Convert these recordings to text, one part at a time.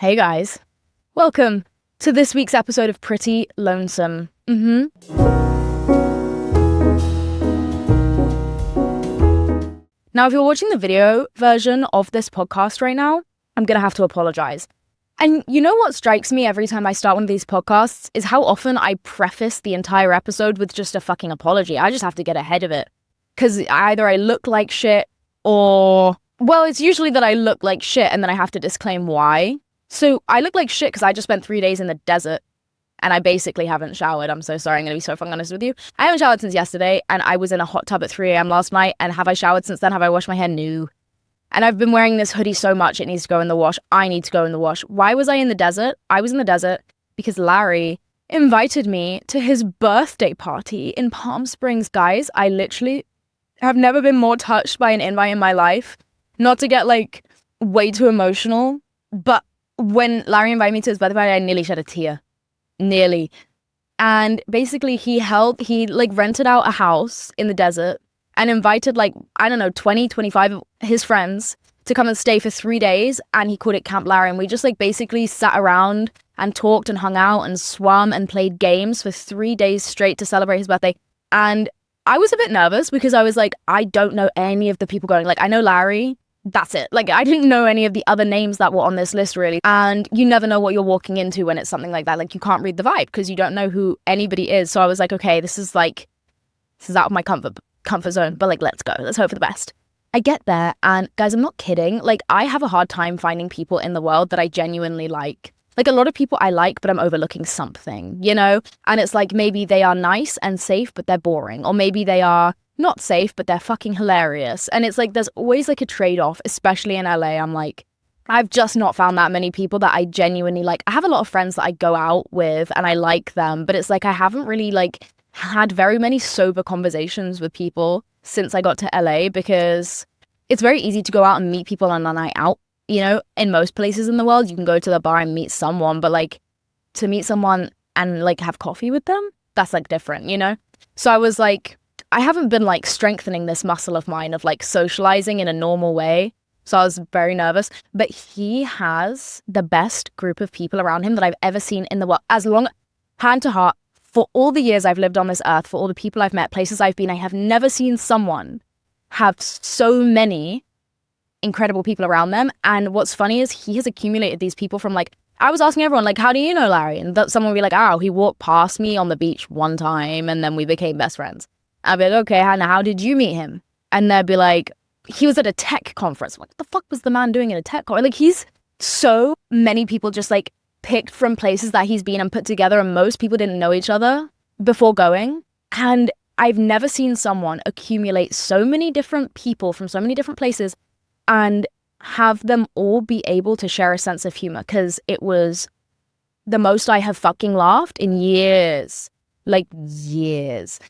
Hey guys, welcome to this week's episode of Pretty Lonesome. Now, if you're watching the video version of this podcast right now, I'm gonna have to apologize. And you know what strikes me every time I start one of these podcasts is how often I preface the entire episode with just a fucking apology. I just have to get ahead of it. Because either I look like shit or... Well, it's usually that I look like shit and then I have to disclaim why. So I look like shit because I just spent 3 days in the desert and I basically haven't showered. I'm so sorry. I'm going to be so fucking honest with you. I haven't showered since yesterday and I was in a hot tub at 3 a.m. last night. And have I showered since then? Have I washed my hair? No. And I've been wearing this hoodie so much it needs to go in the wash. I need to go in the wash. Why was I in the desert? I was in the desert because Larry invited me to his birthday party in Palm Springs. Guys, I literally have never been more touched by an invite in my life. Not to get like way too emotional, but when Larry invited me to his birthday party, I nearly shed a tear. Nearly. And basically he rented out a house in the desert and invited 20, 25 of his friends to come and stay for 3 days. And he called it Camp Larry. And we just basically sat around and talked and hung out and swam and played games for 3 days straight to celebrate his birthday. And I was a bit nervous because I was like, I don't know any of the people going. I know Larry. That's it. I didn't know any of the other names that were on this list, really. And you never know what you're walking into when it's something like that. You can't read the vibe because you don't know who anybody is. So I was like, okay, this is out of my comfort zone. But let's go. Let's hope for the best. I get there and guys, I'm not kidding. I have a hard time finding people in the world that I genuinely like. A lot of people I like, but I'm overlooking something, you know? And it's maybe they are nice and safe, but they're boring. Or maybe they are not safe, but they're fucking hilarious. And it's there's always a trade-off, especially in LA. I've just not found that many people that I genuinely like. I have a lot of friends that I go out with and I like them, but it's I haven't really had very many sober conversations with people since I got to LA because it's very easy to go out and meet people on a night out. You know, in most places in the world, you can go to the bar and meet someone, but to meet someone and have coffee with them, that's different, you know? So I was I haven't been strengthening this muscle of mine of socializing in a normal way. So I was very nervous, but he has the best group of people around him that I've ever seen in the world. Hand to heart, for all the years I've lived on this earth, for all the people I've met, places I've been, I have never seen someone have so many incredible people around them. And what's funny is he has accumulated these people from I was asking everyone how do you know Larry? And someone would be he walked past me on the beach one time and then we became best friends. I'd be okay, Hannah, how did you meet him? And they'd be he was at a tech conference. What the fuck was the man doing at a tech conference? He's so many people just picked from places that he's been and put together, and most people didn't know each other before going. And I've never seen someone accumulate so many different people from so many different places and have them all be able to share a sense of humor, because it was the most I have fucking laughed in years. Years.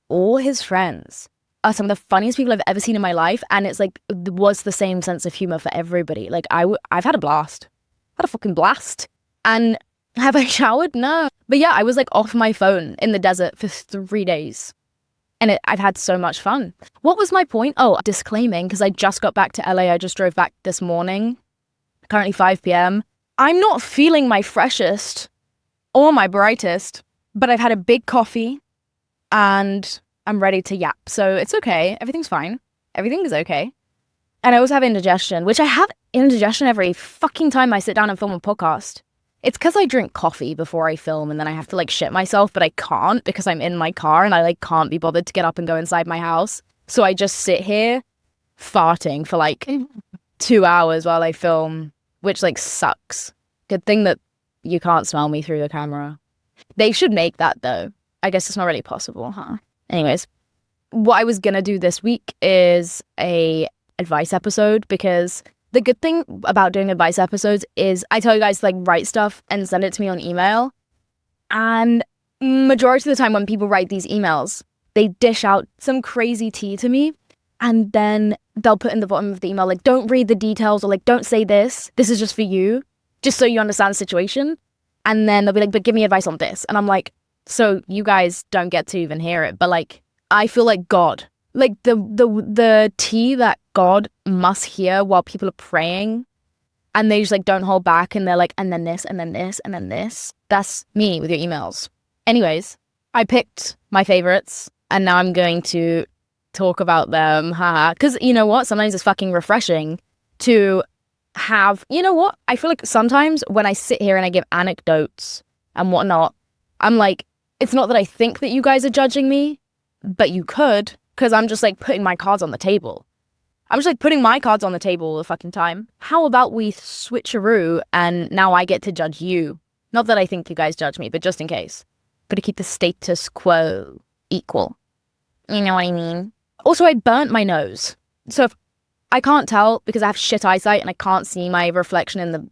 All his friends are some of the funniest people I've ever seen in my life, and it's was the same sense of humor for everybody. I've had a blast. Had a fucking blast. And have I showered? No. But yeah, I was off my phone in the desert for 3 days. And I've had so much fun. What was my point? Oh, disclaiming, because I just got back to LA. I just drove back this morning. Currently 5 p.m. I'm not feeling my freshest or my brightest, but I've had a big coffee and I'm ready to yap. So it's okay. Everything's fine. Everything is okay. And I also have indigestion, which I have indigestion every fucking time I sit down and film a podcast. It's because I drink coffee before I film and then I have to shit myself, but I can't because I'm in my car and I can't be bothered to get up and go inside my house. So I just sit here farting for 2 hours while I film, which sucks. Good thing that you can't smell me through the camera. They should make that though. I guess it's not really possible, huh? Anyways, what I was gonna do this week is a advice episode, because the good thing about doing advice episodes is I tell you guys to write stuff and send it to me on email. And majority of the time when people write these emails, they dish out some crazy tea to me. And then they'll put in the bottom of the email, don't read the details, or don't say this. This is just for you, just so you understand the situation. And then they'll be but give me advice on this. And I'm so you guys don't get to even hear it. But I feel like God, the tea that God must hear while people are praying and they just like don't hold back, and they're like, and then this, and then this, and then this. That's me with your emails. Anyways, I picked my favorites, and now I'm going to talk about them. Haha. Because you know what? Sometimes it's fucking refreshing to have, you know what? I feel like sometimes when I sit here and I give anecdotes and whatnot, I'm like, it's not that I think that you guys are judging me, but you could, because I'm just like putting my cards on the table. I'm just like putting my cards on the table all the fucking time. How about we switcheroo and now I get to judge you? Not that I think you guys judge me, but just in case. Gotta keep the status quo equal. You know what I mean? Also, I burnt my nose. So if I can't tell because I have shit eyesight and I can't see my reflection in the...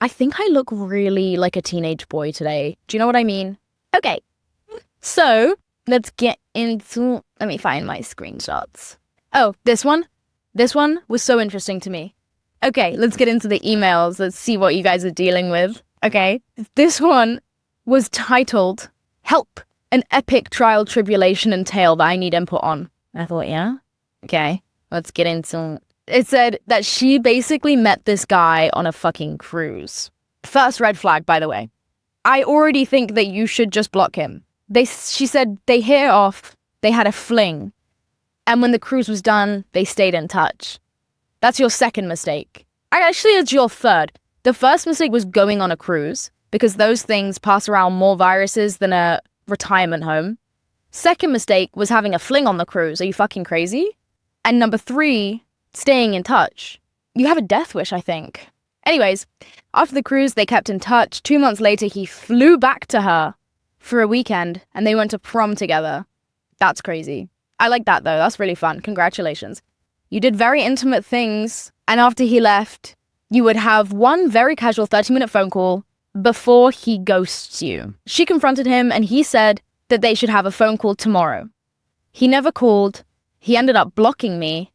I think I look really like a teenage boy today. Do you know what I mean? Okay. So let's get into... Let me find my screenshots. Oh, this one? This one was so interesting to me. Okay, let's get into the emails. Let's see what you guys are dealing with. Okay, this one was titled, Help, an epic trial, tribulation, and tale that I need input on. I thought, yeah? Okay, let's get into... It said that she basically met this guy on a fucking cruise. First red flag, by the way. I already think that you should just block him. She said they hit it off, they had a fling, and when the cruise was done, they stayed in touch. That's your second mistake. Actually, it's your third. The first mistake was going on a cruise, because those things pass around more viruses than a retirement home. Second mistake was having a fling on the cruise. Are you fucking crazy? And number 3, staying in touch. You have a death wish, I think. Anyways, after the cruise, they kept in touch. 2 months later, he flew back to her for a weekend, and they went to prom together. That's crazy. I like that, though. That's really fun. Congratulations. You did very intimate things, and after he left, you would have one very casual 30-minute phone call before he ghosts you. She confronted him, and he said that they should have a phone call tomorrow. He never called. He ended up blocking me.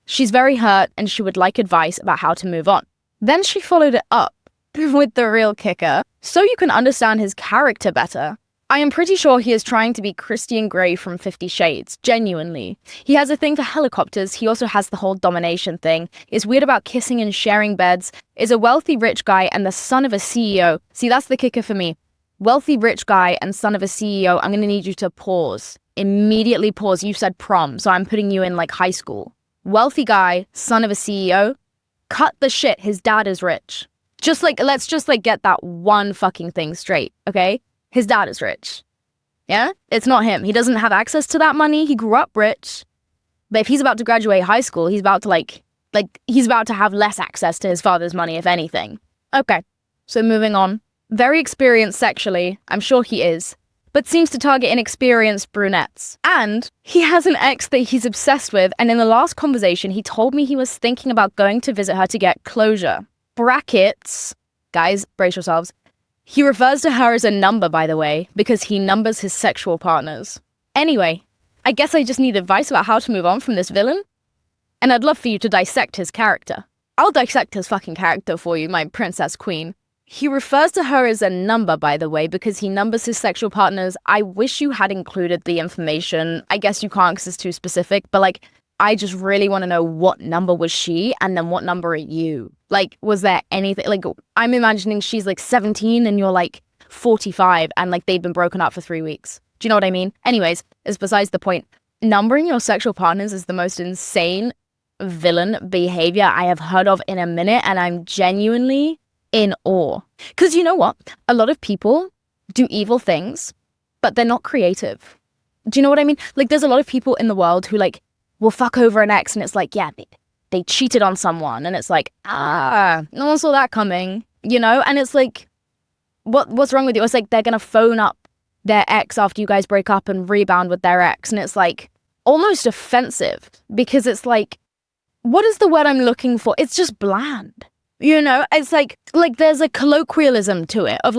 She's very hurt, and she would like advice about how to move on. Then she followed it up with the real kicker, so you can understand his character better. I am pretty sure he is trying to be Christian Grey from 50 Shades, genuinely. He has a thing for helicopters, he also has the whole domination thing, is weird about kissing and sharing beds, is a wealthy rich guy and the son of a CEO. See, that's the kicker for me. Wealthy rich guy and son of a CEO, I'm gonna need you to pause. Immediately pause. You said prom, so I'm putting you in like high school. Wealthy guy, son of a CEO, cut the shit, his dad is rich. Let's just get that one fucking thing straight, okay? His dad is rich. Yeah? It's not him. He doesn't have access to that money. He grew up rich. But if he's about to graduate high school, he's about to he's about to have less access to his father's money, if anything. Okay. So moving on. Very experienced sexually. I'm sure he is. But seems to target inexperienced brunettes. And he has an ex that he's obsessed with. And in the last conversation, he told me he was thinking about going to visit her to get closure. Brackets. Guys, brace yourselves. He refers to her as a number, by the way, because he numbers his sexual partners. Anyway, I guess I just need advice about how to move on from this villain. And I'd love for you to dissect his character. I'll dissect his fucking character for you, my princess queen. He refers to her as a number, by the way, because he numbers his sexual partners. I wish you had included the information. I guess you can't because it's too specific, but I just really want to know what number was she and then what number are you? Was there anything? I'm imagining she's 17 and you're 45 and they've been broken up for 3 weeks. Do you know what I mean? Anyways, it's besides the point. Numbering your sexual partners is the most insane villain behavior I have heard of in a minute, and I'm genuinely in awe. Because you know what? A lot of people do evil things, but they're not creative. Do you know what I mean? There's a lot of people in the world who will fuck over an ex, and it's yeah, they cheated on someone, and it's no one saw that coming, you know? And it's what's wrong with you? It's they're gonna phone up their ex after you guys break up and rebound with their ex, and it's almost offensive, because it's what is the word I'm looking for? It's just bland, you know? It's there's a colloquialism to it of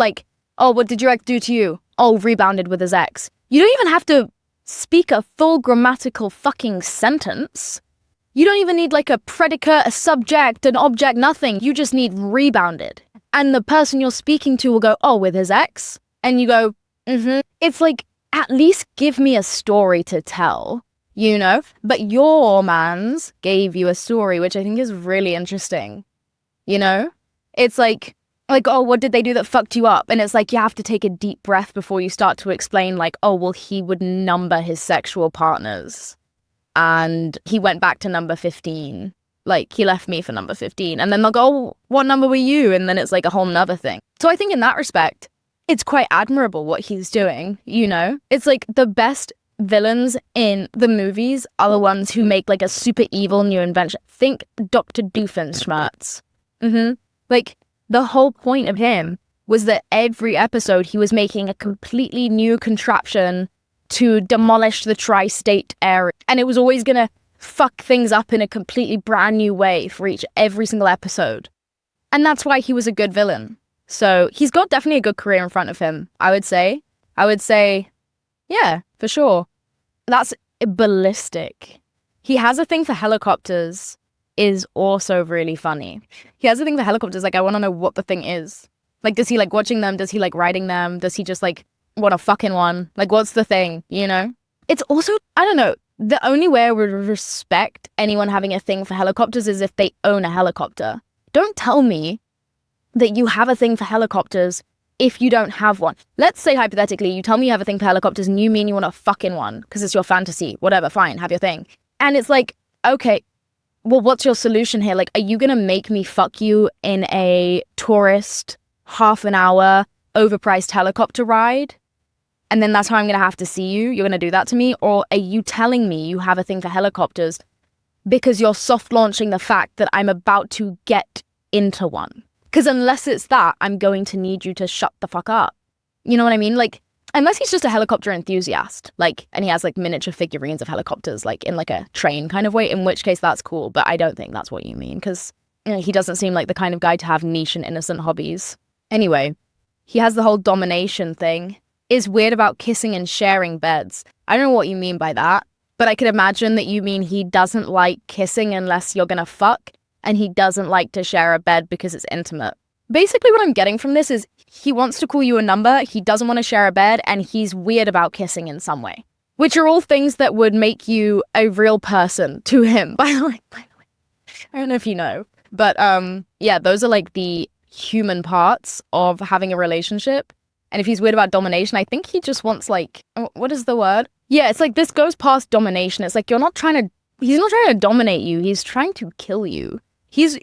oh, what did your ex do to you? Oh, rebounded with his ex. You don't even have to speak a full grammatical fucking sentence. You don't even need a predicate, a subject, an object, nothing. You just need rebounded. And the person you're speaking to will go, oh, with his ex? And you go, mm-hmm. It's at least give me a story to tell, you know? But your mans gave you a story, which I think is really interesting, you know? It's like, oh, what did they do that fucked you up? And it's like, you have to take a deep breath before you start to explain, like, oh, well, he would number his sexual partners. And he went back to number 15. Like, he left me for number 15. And then they'll go, oh, what number were you? And then it's like a whole nother thing. So I think in that respect, it's quite admirable what he's doing, you know? It's like the best villains in the movies are the ones who make like a super evil new invention. Think Dr. Doofenshmirtz. Like, the whole point of him was that every episode he was making a completely new contraption to demolish the tri-state area. And it was always gonna fuck things up in a completely brand new way for every single episode. And that's why he was a good villain. So he's got definitely a good career in front of him, I would say. Yeah, for sure. That's ballistic. He has a thing for helicopters is also really funny. He has a thing for helicopters. Like, I want to know what the thing is. Like, does he like watching them? Does he like riding them? Does he just like want a fucking one? Like, what's the thing, you know? It's also, I don't know, the only way I would respect anyone having a thing for helicopters is if they own a helicopter. Don't tell me that you have a thing for helicopters if you don't have one. Let's say hypothetically, you tell me you have a thing for helicopters and you mean you want a fucking one because it's your fantasy. Whatever, fine, have your thing. And it's like, okay, well, what's your solution here? Like, are you gonna make me fuck you in a tourist half an hour overpriced helicopter ride? And then that's how I'm gonna have to see you? You're gonna do that to me? Or are you telling me you have a thing for helicopters because you're soft launching the fact that I'm about to get into one? Because unless it's that, I'm going to need you to shut the fuck up. You know what I mean? Like, unless he's just a helicopter enthusiast, like, and he has like miniature figurines of helicopters, like in like a train kind of way, in which case that's cool. But I don't think that's what you mean, because you know, he doesn't seem like the kind of guy to have niche and innocent hobbies. Anyway, he has the whole domination thing. Is weird about kissing and sharing beds. I don't know what you mean by that, but I could imagine that you mean he doesn't like kissing unless you're gonna fuck, and he doesn't like to share a bed because it's intimate. Basically what I'm getting from this is he wants to call you a number, he doesn't want to share a bed, and he's weird about kissing in some way. Which are all things that would make you a real person to him, by the way. I don't know if you know. But yeah, those are like the human parts of having a relationship. And if he's weird about domination, I think he just wants like, what is the word? Yeah, it's like this goes past domination. It's like he's not trying to dominate you. He's trying to kill you. He's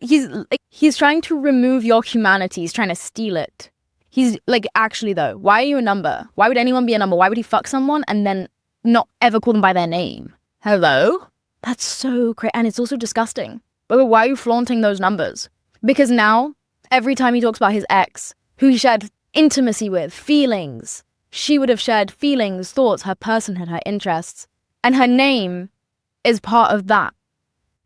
trying to remove your humanity. He's trying to steal it. He's like, actually though, why are you a number? Why would anyone be a number? Why would he fuck someone and then not ever call them by their name? Hello? That's so crazy. And it's also disgusting. But why are you flaunting those numbers? Because now, every time he talks about his ex, who he shared intimacy with, feelings, she would have shared feelings, thoughts, her personhood, her interests. And her name is part of that.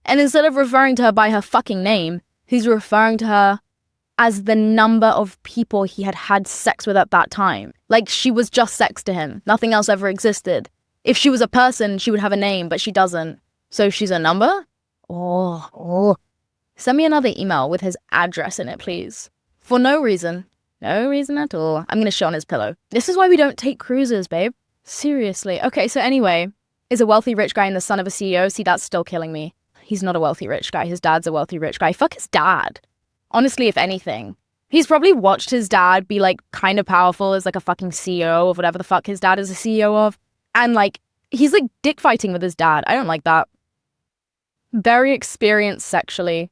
And instead of referring to her by her fucking name, he's referring to her as the number of people he had had sex with at that time. Like, she was just sex to him. Nothing else ever existed. If she was a person, she would have a name, but she doesn't. So she's a number? Oh. Send me another email with his address in it, please. For no reason. No reason at all. I'm gonna shit on his pillow. This is why we don't take cruises, babe. Seriously. Okay, so anyway, is a wealthy rich guy and the son of a CEO. See, that's still killing me. He's not a wealthy rich guy. His dad's a wealthy rich guy. Fuck his dad. Honestly, if anything. He's probably watched his dad be like kind of powerful as like a fucking CEO of whatever the fuck his dad is a CEO of. And like, he's like dick fighting with his dad. I don't like that. Very experienced sexually,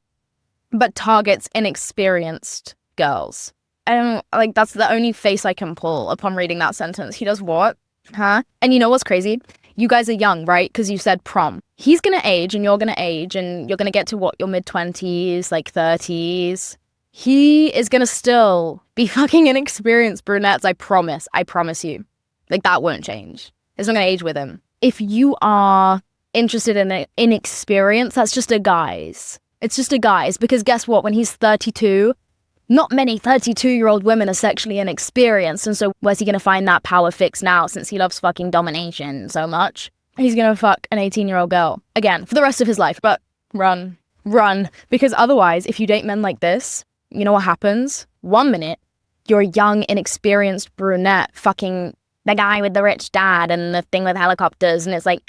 but targets inexperienced girls. I don't, like, that's the only face I can pull upon reading that sentence. He does what? Huh? And you know what's crazy? You guys are young, right? Because you said prom. He's gonna age and you're gonna age and you're gonna get to what, your mid-20s, like 30s. He is gonna still be fucking inexperienced brunettes, I promise. I promise you. Like, that won't change. It's not gonna age with him. If you are interested in experience, that's just a guise. It's just a guise, because guess what? When he's 32, not many 32-year-old women are sexually inexperienced, and so where's he gonna find that power fix now, since he loves fucking domination so much? He's gonna fuck an 18-year-old girl. Again, for the rest of his life, but run. Because otherwise, if you date men like this, you know what happens? 1 minute, you're a young, inexperienced brunette fucking the guy with the rich dad and the thing with helicopters, and it's like,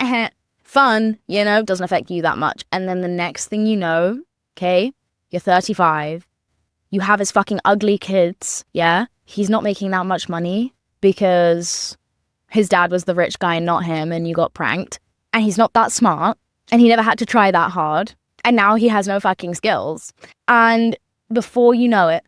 fun, you know, doesn't affect you that much. And then the next thing you know, okay, you're 35, You have his fucking ugly kids, yeah? He's not making that much money because his dad was the rich guy and not him, and you got pranked. And he's not that smart, and he never had to try that hard. And now he has no fucking skills. And before you know it,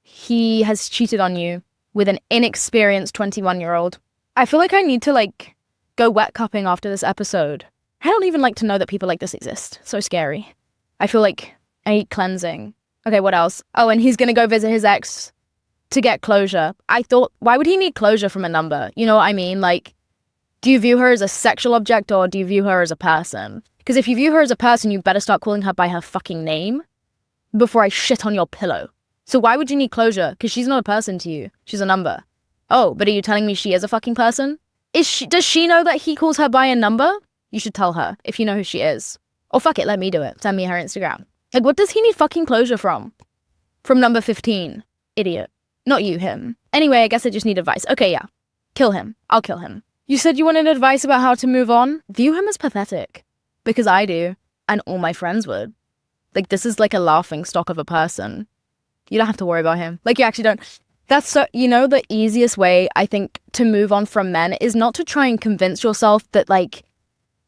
he has cheated on you with an inexperienced 21-year-old. I feel like I need to, like, go wet cupping after this episode. I don't even like to know that people like this exist. So scary. I feel like I need cleansing. Okay, what else? Oh, and he's gonna go visit his ex to get closure. I thought, why would he need closure from a number? You know what I mean? Like, do you view her as a sexual object or do you view her as a person? Because if you view her as a person, you better start calling her by her fucking name before I shit on your pillow. So why would you need closure? Because she's not a person to you. She's a number. Oh, but are you telling me she is a fucking person? Does she know that he calls her by a number? You should tell her if you know who she is. Or fuck it, let me do it. Send me her Instagram. Like, what does he need fucking closure from? From number 15. Idiot. Not you, him. Anyway, I guess I just need advice. Okay, yeah. Kill him. I'll kill him. You said you wanted advice about how to move on? View him as pathetic. Because I do. And all my friends would. Like, this is like a laughing stock of a person. You don't have to worry about him. Like, you actually don't. That's so, you know, the easiest way, I think, to move on from men is not to try and convince yourself that, like,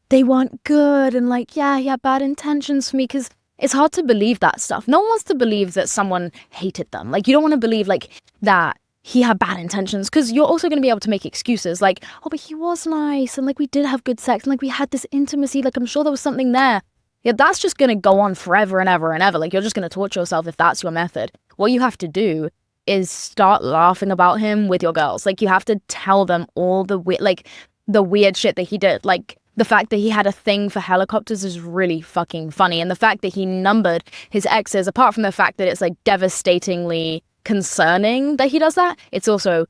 they want good and, like, yeah, he had bad intentions for me, because it's hard to believe that stuff. No one wants to believe that someone hated them. Like, you don't want to believe, like, that he had bad intentions, because you're also going to be able to make excuses like, oh, but he was nice, and, like, we did have good sex, and, like, we had this intimacy, like, I'm sure there was something there. Yeah, that's just going to go on forever and ever and ever. Like, you're just going to torture yourself if that's your method. What you have to do is start laughing about him with your girls. Like, you have to tell them all the weird shit that he did. Like, the fact that he had a thing for helicopters is really fucking funny. And the fact that he numbered his exes, apart from the fact that it's, like, devastatingly concerning that he does that, it's also,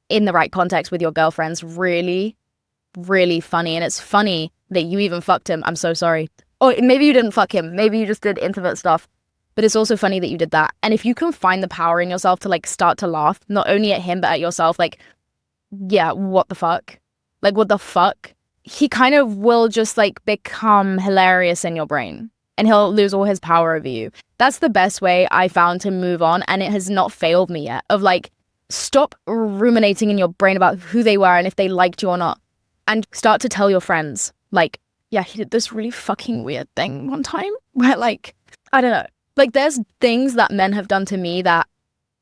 in the right context with your girlfriends, really, really funny. And it's funny that you even fucked him. I'm so sorry. Or maybe you didn't fuck him. Maybe you just did intimate stuff. But it's also funny that you did that. And if you can find the power in yourself to, like, start to laugh, not only at him, but at yourself, like, yeah, what the fuck? Like, what the fuck? He kind of will just, like, become hilarious in your brain. And he'll lose all his power over you. That's the best way I found to move on. And it has not failed me yet. Of, like, stop ruminating in your brain about who they were and if they liked you or not. And start to tell your friends, like, yeah, he did this really fucking weird thing one time. Where, like, I don't know. Like, there's things that men have done to me that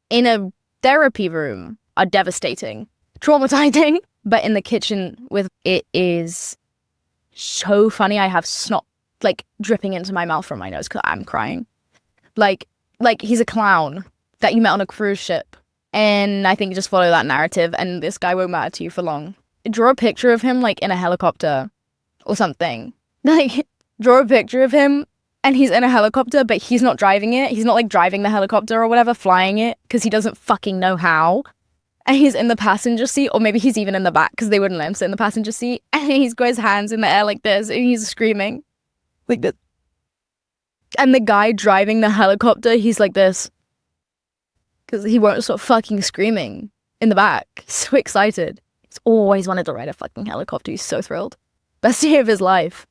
in a therapy room are devastating, traumatizing, but in the kitchen with it is so funny. I have snot, like, dripping into my mouth from my nose because I'm crying. Like he's a clown that you met on a cruise ship. And I think just follow that narrative and this guy won't matter to you for long. Draw a picture of him, like, in a helicopter or something. Like, draw a picture of him and he's in a helicopter, but he's not driving it. He's not, like, driving the helicopter or whatever, flying it, because he doesn't fucking know how. And he's in the passenger seat, or maybe he's even in the back, because they wouldn't let him sit in the passenger seat. And he's got his hands in the air like this, and he's screaming. Like this. And the guy driving the helicopter, he's like this. Because he won't stop fucking screaming in the back. He's so excited. He's always wanted to ride a fucking helicopter. He's so thrilled. Best day of his life.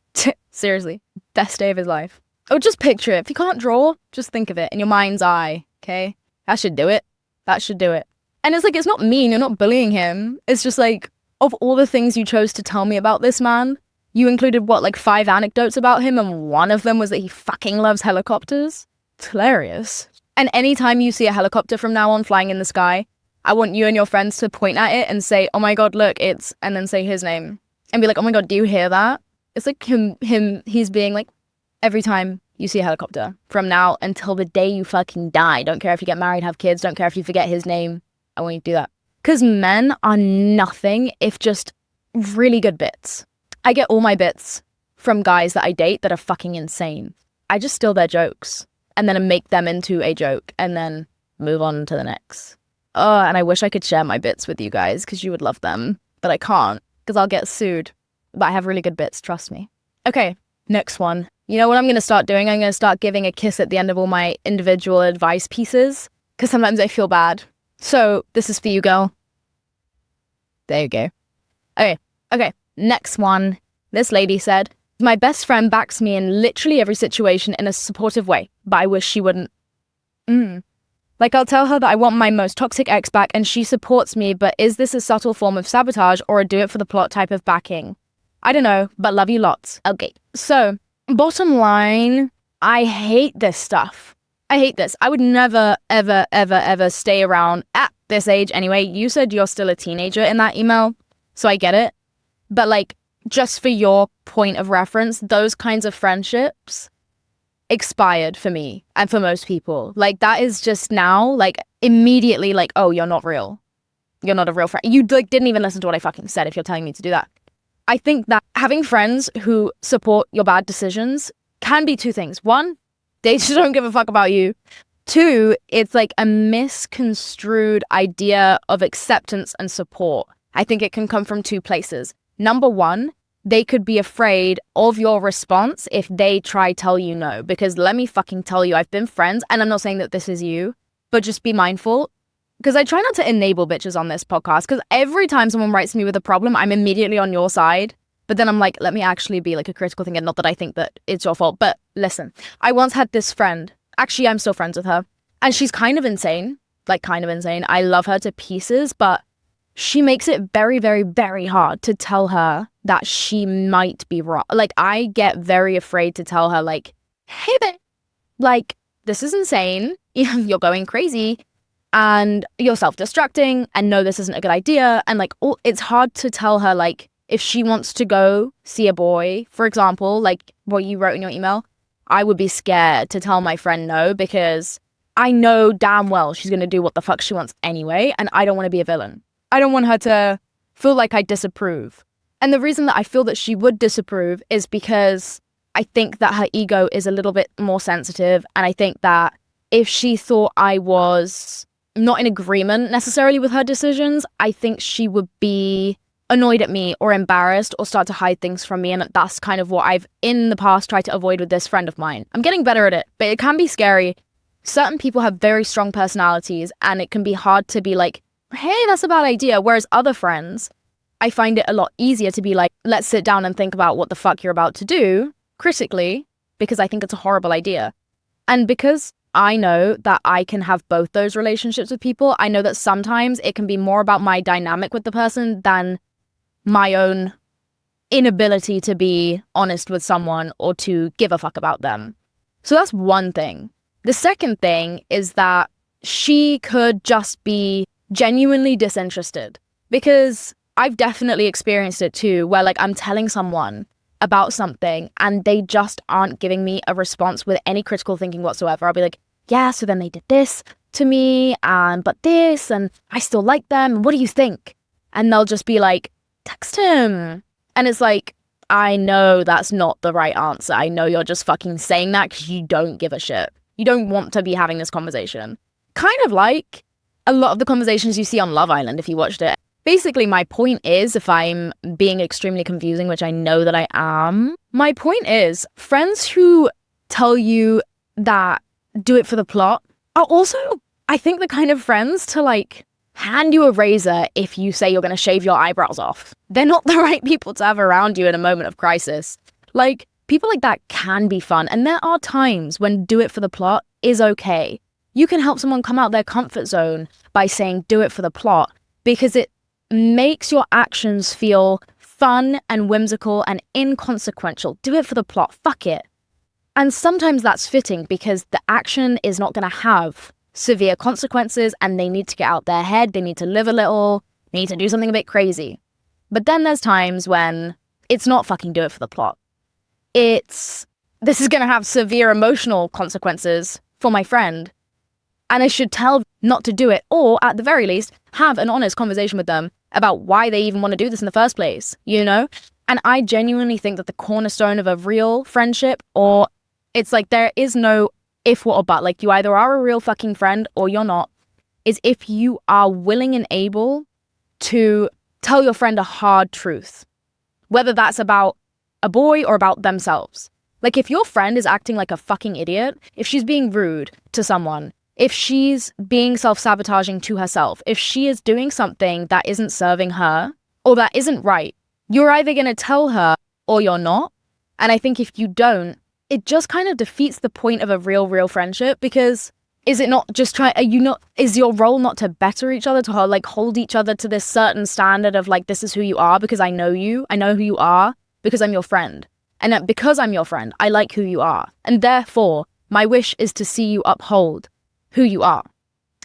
Seriously. Best day of his life. Oh, just picture it. If you can't draw, just think of it in your mind's eye, okay? That should do it. That should do it. And it's like, it's not mean. You're not bullying him. It's just like, of all the things you chose to tell me about this man, you included, what, like 5 anecdotes about him, and one of them was that he fucking loves helicopters? It's hilarious. And anytime you see a helicopter from now on flying in the sky, I want you and your friends to point at it and say, oh my god, look, it's, and then say his name. And be like, oh my god, do you hear that? It's like he's being like, every time you see a helicopter, from now until the day you fucking die, don't care if you get married, have kids, don't care if you forget his name, I want you to do that. Because men are nothing if just really good bits. I get all my bits from guys that I date that are fucking insane. I just steal their jokes and then make them into a joke and then move on to the next. Oh, and I wish I could share my bits with you guys because you would love them, but I can't because I'll get sued. But I have really good bits, trust me. Okay, next one. You know what I'm going to start doing? I'm going to start giving a kiss at the end of all my individual advice pieces because sometimes I feel bad. So this is for you, girl. There you go. Okay, next one. This lady said, my best friend backs me in literally every situation in a supportive way, but I wish she wouldn't. Like, I'll tell her that I want my most toxic ex back and she supports me, but is this a subtle form of sabotage or a do it for the plot type of backing? I don't know, but love you lots. Okay. So, bottom line, I hate this stuff. I hate this. I would never, ever, ever, ever stay around at this age anyway. You said you're still a teenager in that email, so I get it. But like, just for your point of reference, those kinds of friendships expired for me and for most people. Like, that is just now, like, immediately like, oh, you're not real. You're not a real friend. You like didn't even listen to what I fucking said if you're telling me to do that. I think that having friends who support your bad decisions can be two things. One, they just don't give a fuck about you. Two, it's like a misconstrued idea of acceptance and support. I think it can come from two places. Number one, they could be afraid of your response if they try tell you no. Because let me fucking tell you, I've been friends, and I'm not saying that this is you, but just be mindful. Because I try not to enable bitches on this podcast, because every time someone writes me with a problem, I'm immediately on your side. But then I'm like, let me actually be like a critical thinker. Not that I think that it's your fault, but listen, I once had this friend. Actually, I'm still friends with her. And she's kind of insane. Like, kind of insane. I love her to pieces, but she makes it very, very, very hard to tell her that she might be wrong. Like, I get very afraid to tell her, like, hey, babe, like, this is insane. You're going crazy and you're self-destructing and no, this isn't a good idea. And like, it's hard to tell her, like, if she wants to go see a boy, for example, like what you wrote in your email, I would be scared to tell my friend no, because I know damn well she's going to do what the fuck she wants anyway. And I don't want to be a villain. I don't want her to feel like I disapprove. And the reason that I feel that she would disapprove is because I think that her ego is a little bit more sensitive. And I think that if she thought I was not in agreement necessarily with her decisions, I think she would be annoyed at me or embarrassed or start to hide things from me. And that's kind of what I've in the past tried to avoid with this friend of mine. I'm getting better at it, but it can be scary. Certain people have very strong personalities and it can be hard to be like, hey, that's a bad idea. Whereas other friends, I find it a lot easier to be like, let's sit down and think about what the fuck you're about to do critically, because I think it's a horrible idea. And because I know that I can have both those relationships with people, I know that sometimes it can be more about my dynamic with the person than my own inability to be honest with someone or to give a fuck about them. So that's one thing. The second thing is that she could just be genuinely disinterested, because I've definitely experienced it too, where like I'm telling someone about something and they just aren't giving me a response with any critical thinking whatsoever. I'll be like, yeah, so then they did this to me, and but this, and I still like them. What do you think? And they'll just be like, text him. And it's like, I know that's not the right answer. I know you're just fucking saying that because you don't give a shit. You don't want to be having this conversation. Kind of like a lot of the conversations you see on Love Island if you watched it. Basically, my point is, if I'm being extremely confusing, which I know that I am, my point is, friends who tell you that do it for the plot are also, I think, the kind of friends to like hand you a razor if you say you're going to shave your eyebrows off. They're not the right people to have around you in a moment of crisis. Like, people like that can be fun, and there are times when do it for the plot is okay. You can help someone come out their comfort zone by saying do it for the plot, because it makes your actions feel fun and whimsical and inconsequential. Do it for the plot. Fuck it. And sometimes that's fitting because the action is not going to have severe consequences and they need to get out their head. They need to live a little. They need to do something a bit crazy. But then there's times when it's not fucking do it for the plot. This is going to have severe emotional consequences for my friend. And I should tell not to do it, or at the very least, have an honest conversation with them about why they even want to do this in the first place, you know? And I genuinely think that the cornerstone of a real friendship, or it's like there is no if, what, or but, like you either are a real fucking friend or you're not, is if you are willing and able to tell your friend a hard truth, whether that's about a boy or about themselves. Like if your friend is acting like a fucking idiot, if she's being rude to someone, if she's being self-sabotaging to herself, if she is doing something that isn't serving her or that isn't right, you're either going to tell her or you're not. And I think if you don't, it just kind of defeats the point of a real friendship, because Is it not just is your role not to better each other, to like hold each other to this certain standard of like, this is who you are because I know you, I know who you are because I'm your friend. And that because I'm your friend, I like who you are. And therefore, my wish is to see you uphold who you are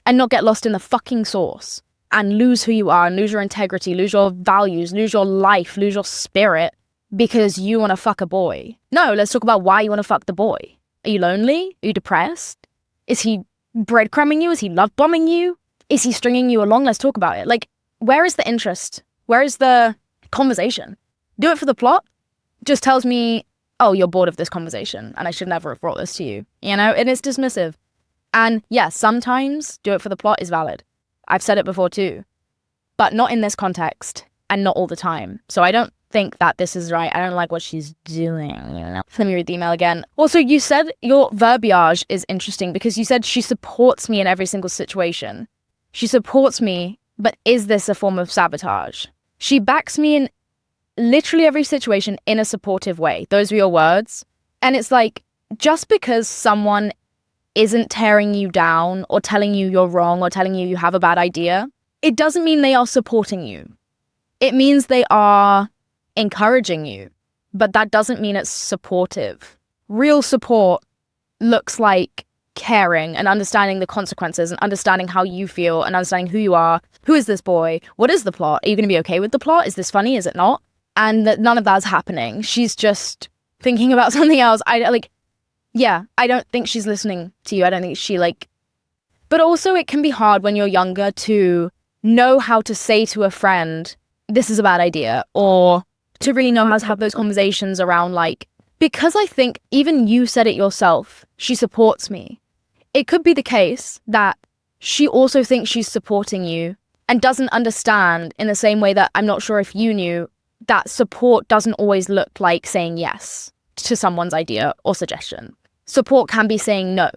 and not get lost in the fucking sauce and lose who you are and lose your integrity, lose your values, lose your life, lose your spirit because you want to fuck a boy. No, let's talk about why you want to fuck the boy. Are you lonely? Are you depressed? Is he breadcrumbing you? Is he love bombing you? Is he stringing you along? Let's talk about it. Like, where is the interest? Where is the conversation? Do it for the plot. Just tells me, oh, you're bored of this conversation and I should never have brought this to you, you know? And it's dismissive. And yeah, sometimes do it for the plot is valid. I've said it before too, but not in this context and not all the time. So I don't think that this is right. I don't like what she's doing. Let me read the email again. Also, you said your verbiage is interesting because you said she supports me in every single situation. She supports me, but is this a form of sabotage? She backs me in literally every situation in a supportive way. Those were your words. And it's like, just because someone isn't tearing you down or telling you you're wrong or telling you you have a bad idea, it doesn't mean they are supporting you. It means they are encouraging you, but that doesn't mean it's supportive. Real support looks like caring and understanding the consequences and understanding how you feel and understanding who you are. Who is this boy? What is the plot? Are you going to be okay with the plot? Is this funny? Is it not? And that none of that's happening. She's just thinking about something else. I don't think she's listening to you. I don't think she but also it can be hard when you're younger to know how to say to a friend, this is a bad idea, or to really know how to have those conversations around because I think even you said it yourself, she supports me. It could be the case that she also thinks she's supporting you and doesn't understand in the same way that I'm not sure if you knew that support doesn't always look like saying yes to someone's idea or suggestion. Support can be saying no.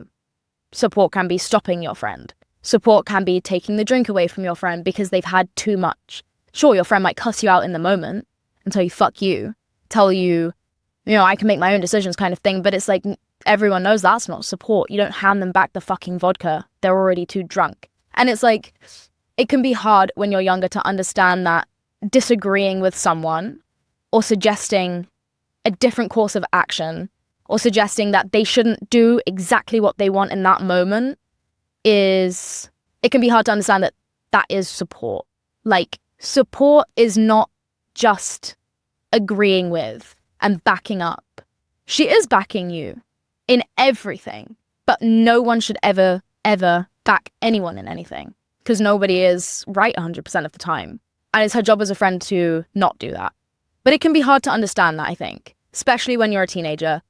Support can be stopping your friend. Support can be taking the drink away from your friend because they've had too much. Sure, your friend might cuss you out in the moment and tell you, fuck you, tell you, I can make my own decisions kind of thing, but it's like everyone knows that's not support. You don't hand them back the fucking vodka. They're already too drunk. And it's like, it can be hard when you're younger to understand that disagreeing with someone or suggesting a different course of action or suggesting that they shouldn't do exactly what they want in that moment it can be hard to understand that that is support. Support is not just agreeing with and backing up. She is backing you in everything, but no one should ever, ever back anyone in anything because nobody is right 100% of the time. And it's her job as a friend to not do that. But it can be hard to understand that, I think, especially when you're a teenager.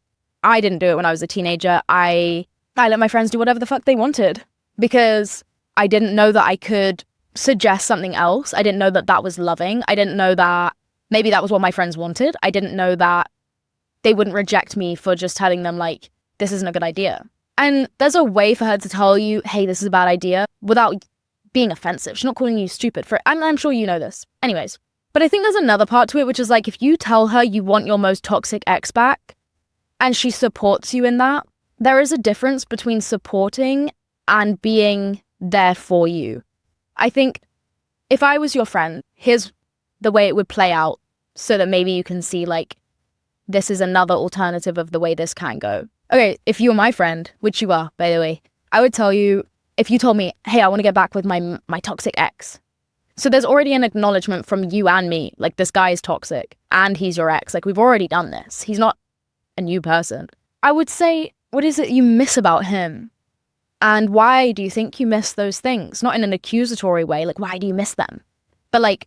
I didn't do it when I was a teenager. I let my friends do whatever the fuck they wanted because I didn't know that I could suggest something else. I didn't know that that was loving. I didn't know that maybe that was what my friends wanted. I didn't know that they wouldn't reject me for just telling them this isn't a good idea. And there's a way for her to tell you, hey, this is a bad idea without being offensive. She's not calling you stupid for it. I'm sure you know this. Anyways, but I think there's another part to it, which is if you tell her you want your most toxic ex back and she supports you in that, there is a difference between supporting and being there for you. I think if I was your friend, here's the way it would play out so that maybe you can see this is another alternative of the way this can go. Okay, if you were my friend, which you are, by the way, I would tell you, if you told me, hey, I want to get back with my toxic ex. So there's already an acknowledgement from you and me, this guy is toxic and he's your ex. We've already done this. He's not a new person. I would say, what is it you miss about him? And why do you think you miss those things? Not in an accusatory way, why do you miss them? But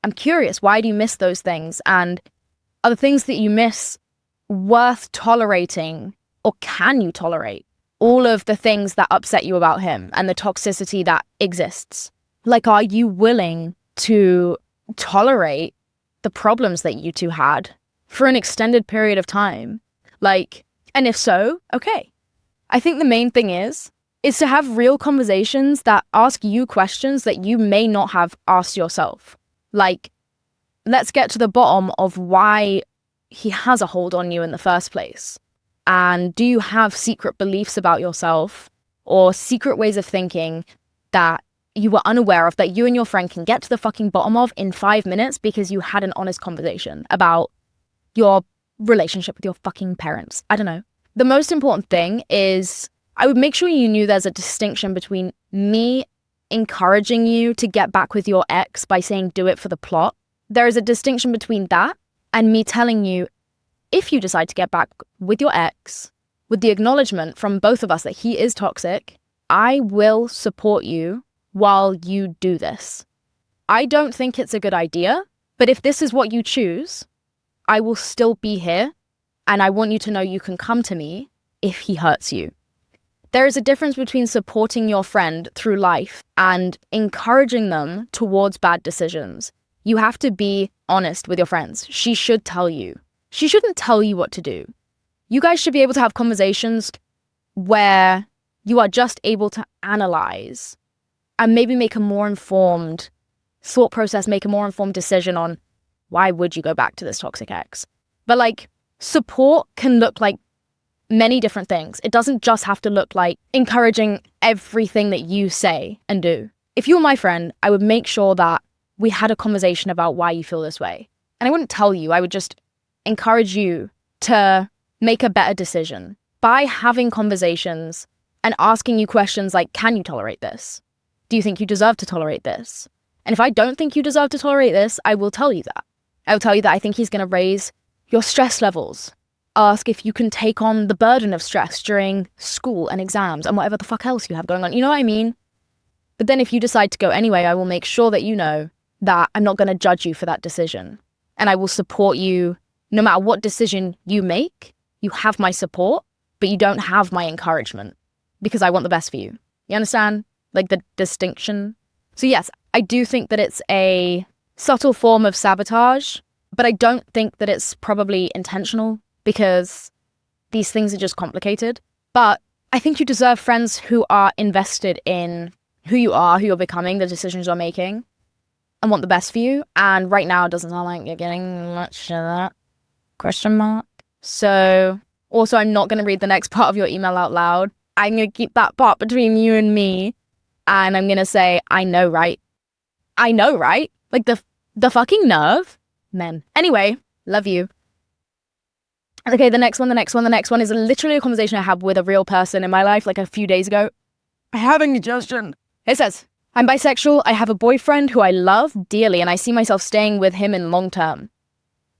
I'm curious, why do you miss those things? And are the things that you miss worth tolerating, or can you tolerate all of the things that upset you about him and the toxicity that exists? Are you willing to tolerate the problems that you two had for an extended period of time? And if so, okay. I think the main thing is to have real conversations that ask you questions that you may not have asked yourself. Let's get to the bottom of why he has a hold on you in the first place. And do you have secret beliefs about yourself or secret ways of thinking that you were unaware of, that you and your friend can get to the fucking bottom of in 5 minutes because you had an honest conversation about your relationship with your fucking parents. I don't know. The most important thing is I would make sure you knew there's a distinction between me encouraging you to get back with your ex by saying do it for the plot. There is a distinction between that and me telling you, if you decide to get back with your ex, with the acknowledgement from both of us that he is toxic, I will support you while you do this. I don't think it's a good idea, but if this is what you choose, I will still be here, and I want you to know you can come to me if he hurts you. There is a difference between supporting your friend through life and encouraging them towards bad decisions. You have to be honest with your friends. She should tell you. She shouldn't tell you what to do. You guys should be able to have conversations where you are just able to analyze and maybe make a more informed thought process, make a more informed decision on why would you go back to this toxic ex. But like, support can look like many different things. It doesn't just have to look like encouraging everything that you say and do. If you were my friend, I would make sure that we had a conversation about why you feel this way. And I wouldn't tell you, I would just encourage you to make a better decision by having conversations and asking you questions like, can you tolerate this? Do you think you deserve to tolerate this? And if I don't think you deserve to tolerate this, I will tell you that. I will tell you that I think he's going to raise your stress levels. Ask if you can take on the burden of stress during school and exams and whatever the fuck else you have going on. You know what I mean? But then if you decide to go anyway, I will make sure that you know that I'm not going to judge you for that decision. And I will support you no matter what decision you make. You have my support, but you don't have my encouragement because I want the best for you. You understand? Like the distinction. So yes, I do think that it's a subtle form of sabotage, but I don't think that it's probably intentional because these things are just complicated. But I think you deserve friends who are invested in who you are, who you're becoming, the decisions you're making, and want the best for you. And right now, it doesn't sound like you're getting much of that. Question mark. So also, I'm not going to read the next part of your email out loud. I'm going to keep that part between you and me. And I'm going to say, I know, right? I know, right? Like the fucking nerve. Men. Anyway, love you. Okay, the next one is literally a conversation I had with a real person in my life like a few days ago. I have indigestion. It says, I'm bisexual. I have a boyfriend who I love dearly and I see myself staying with him in long term.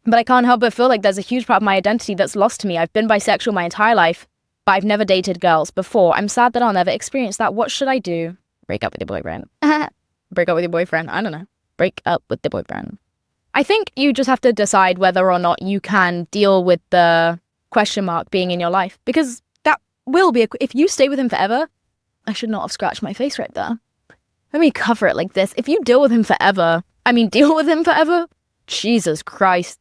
But I can't help but feel like there's a huge part of my identity that's lost to me. I've been bisexual my entire life, but I've never dated girls before. I'm sad that I'll never experience that. What should I do? Break up with your boyfriend. Break up with your boyfriend. I don't know. Break up with the boyfriend. I think you just have to decide whether or not you can deal with the question mark being in your life, because that will be, if you stay with him forever, I should not have scratched my face right there. Let me cover it like this. If you deal with him forever, Jesus Christ.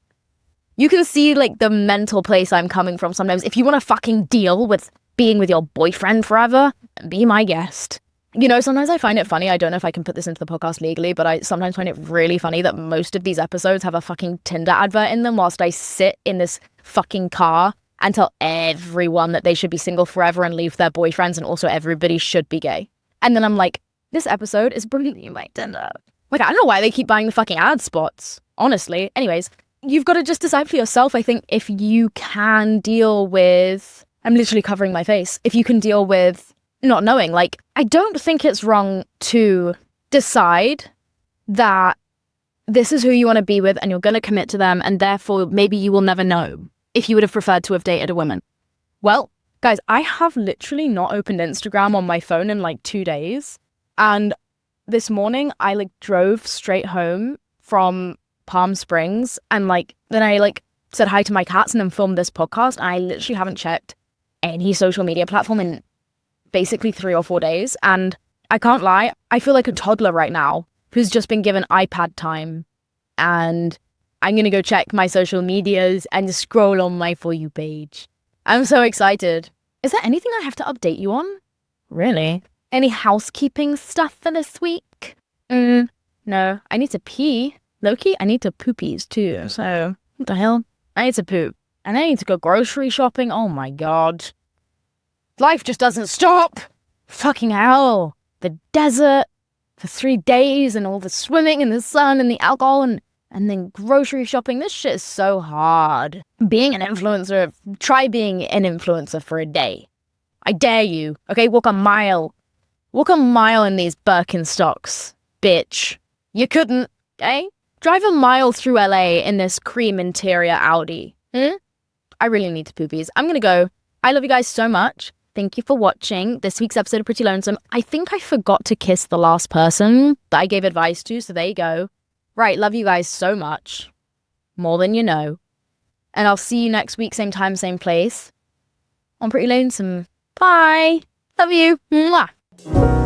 You can see like the mental place I'm coming from sometimes. If you want to fucking deal with being with your boyfriend forever, be my guest. You know, sometimes I find it funny. I don't know if I can put this into the podcast legally, but I sometimes find it really funny that most of these episodes have a fucking Tinder advert in them whilst I sit in this fucking car and tell everyone that they should be single forever and leave their boyfriends, and also everybody should be gay. And then I'm like, this episode is bringing my Tinder. Like, I don't know why they keep buying the fucking ad spots, honestly. Anyways, you've got to just decide for yourself, I think, if you can deal with, I'm literally covering my face, if you can deal with not knowing. Like, I don't think it's wrong to decide that this is who you want to be with and you're going to commit to them, and therefore maybe you will never know if you would have preferred to have dated a woman. Well, guys, I have literally not opened Instagram on my phone in like 2 days. And this morning I like drove straight home from Palm Springs and like then I like said hi to my cats and then filmed this podcast. And I literally haven't checked any social media platform in basically 3 or 4 days. And I can't lie, I feel like a toddler right now who's just been given iPad time. And I'm going to go check my social medias and scroll on my For You page. I'm so excited. Is there anything I have to update you on? Really? Any housekeeping stuff for this week? No, I need to pee. Low-key, I need to poopies too. So, what the hell? I need to poop. And I need to go grocery shopping. Oh my god. Life just doesn't stop. Fucking hell. The desert for 3 days and all the swimming and the sun and the alcohol and then grocery shopping. This shit is so hard. Being an influencer, try being an influencer for a day. I dare you. Okay, walk a mile. Walk a mile in these Birkenstocks, bitch. You couldn't, eh? Drive a mile through LA in this cream interior Audi. I really need to poopies. I'm gonna go. I love you guys so much. Thank you for watching this week's episode of Pretty Lonesome. I think I forgot to kiss the last person that I gave advice to, so there you go. Right, love you guys so much. More than you know. And I'll see you next week, same time, same place. On Pretty Lonesome. Bye. Love you. Mwah.